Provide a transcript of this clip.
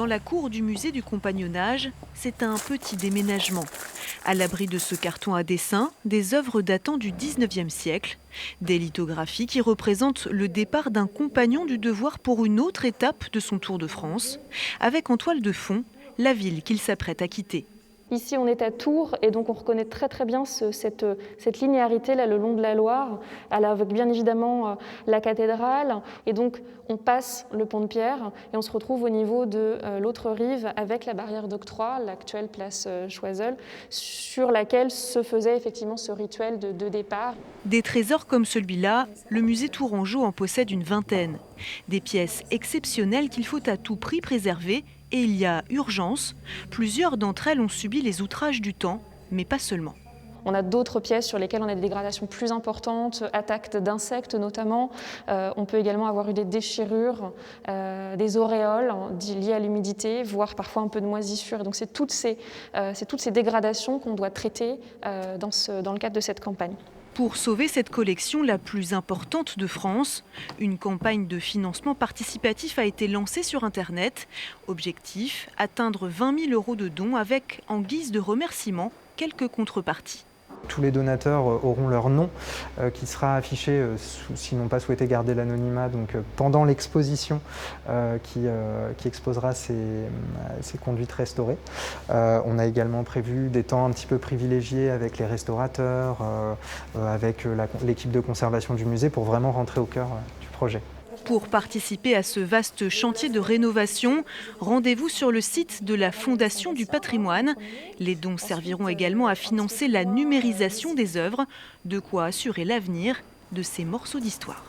Dans la cour du musée du Compagnonnage, c'est un petit déménagement. À l'abri de ce carton à dessin, des œuvres datant du 19e siècle, des lithographies qui représentent le départ d'un compagnon du devoir pour une autre étape de son tour de France, avec en toile de fond la ville qu'il s'apprête à quitter. Ici, on est à Tours et donc on reconnaît très bien cette linéarité là, le long de la Loire, avec bien évidemment la cathédrale. Et donc on passe le pont de Pierre et on se retrouve au niveau de l'autre rive avec la barrière d'octroi, l'actuelle place Choiseul, sur laquelle se faisait effectivement ce rituel de départ. Des trésors comme celui-là, le musée Tourangeau en possède une vingtaine. Des pièces exceptionnelles qu'il faut à tout prix préserver. Et il y a urgence. Plusieurs d'entre elles ont subi les outrages du temps, mais pas seulement. On a d'autres pièces sur lesquelles on a des dégradations plus importantes, attaques d'insectes notamment. On peut également avoir eu des déchirures, des auréoles liées à l'humidité, voire parfois un peu de moisissure. Donc c'est toutes ces dégradations qu'on doit traiter dans le cadre de cette campagne. Pour sauver cette collection la plus importante de France, une campagne de financement participatif a été lancée sur Internet. Objectif, atteindre 20 000 € de dons avec, en guise de remerciement, quelques contreparties. Tous les donateurs auront leur nom qui sera affiché s'ils n'ont pas souhaité garder l'anonymat pendant l'exposition qui exposera ces conduites restaurées. On a également prévu des temps un petit peu privilégiés avec les restaurateurs, avec l'équipe de conservation du musée pour vraiment rentrer au cœur du projet. Pour participer à ce vaste chantier de rénovation, rendez-vous sur le site de la Fondation du patrimoine. Les dons serviront également à financer la numérisation des œuvres, de quoi assurer l'avenir de ces morceaux d'histoire.